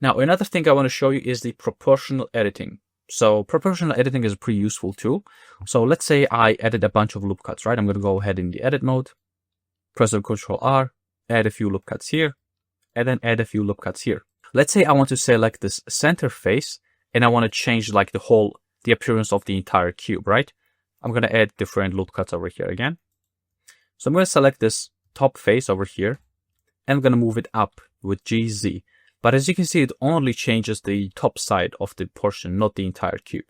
Now, another thing I want to show you is the proportional editing. So proportional editing is a pretty useful tool. So let's say I added a bunch of loop cuts, right? I'm going to go ahead in the edit mode, press Ctrl R, add a few loop cuts here, and then add a few loop cuts here. Let's say I want to select this center face and I want to change like the appearance of the entire cube, right? I'm going to add different loop cuts over here again. So I'm going to select this top face over here and I'm going to move it up with GZ. But as you can see, it only changes the top side of the portion, not the entire cube.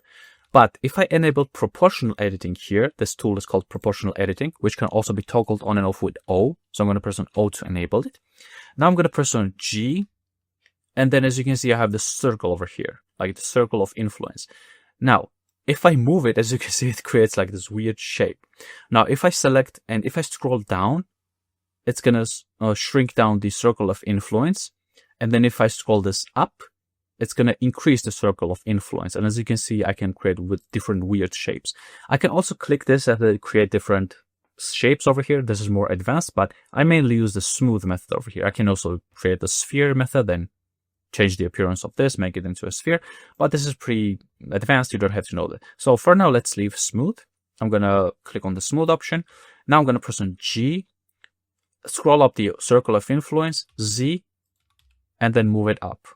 But if I enable proportional editing here, this tool is called proportional editing, which can also be toggled on and off with O. So I'm going to press on O to enable it. Now I'm going to press on G. And then as you can see, I have the circle over here, like the circle of influence. Now, if I move it, as you can see, it creates like this weird shape. Now, if I select and if I scroll down, it's going to shrink down the circle of influence. And then if I scroll this up, it's going to increase the circle of influence. And as you can see, I can create with different weird shapes. I can also click this and create different shapes over here. This is more advanced, but I mainly use the smooth method over here. I can also create the sphere method and change the appearance of this, make it into a sphere. But this is pretty advanced. You don't have to know that. So for now, let's leave smooth. I'm going to click on the smooth option. Now I'm going to press on G, scroll up the circle of influence, Z, and then move it up.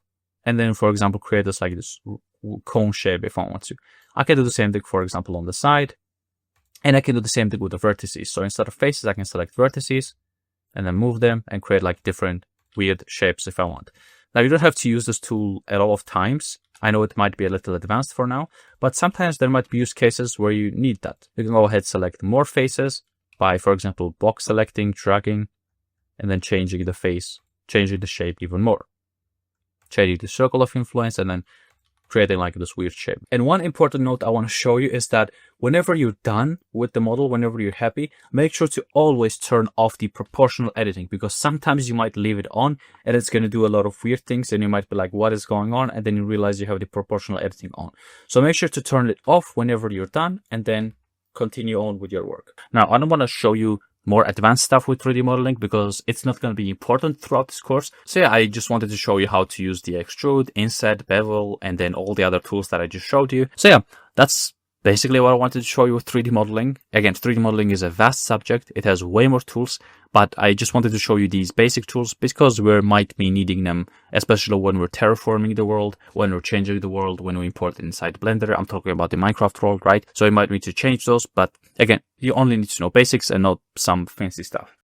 And then, for example, create this like this cone shape if I want to. I can do the same thing, for example, on the side. And I can do the same thing with the vertices. So instead of faces, I can select vertices and then move them and create like different weird shapes if I want. Now, you don't have to use this tool at all of times. I know it might be a little advanced for now, but sometimes there might be use cases where you need that. You can go ahead, select more faces by, for example, box selecting, dragging, and then changing the face, changing the shape even more. Changing the circle of influence and then creating like this weird shape. And one important note I want to show you is that whenever you're done with the model, whenever you're happy, make sure to always turn off the proportional editing, because sometimes you might leave it on and it's going to do a lot of weird things and you might be like, what is going on? And then you realize you have the proportional editing on. So make sure to turn it off whenever you're done and then continue on with your work. Now, I don't want to show you more advanced stuff with 3D modeling because it's not going to be important throughout this course. So yeah, I just wanted to show you how to use the extrude, inset, bevel, and then all the other tools that I just showed you. So yeah, that's basically what I wanted to show you with 3D modeling. Again, 3D modeling is a vast subject. It has way more tools, but I just wanted to show you these basic tools because we might be needing them, especially when we're terraforming the world, when we're changing the world, when we import it inside Blender. I'm talking about the Minecraft world, right? So you might need to change those, but again, you only need to know basics and not some fancy stuff.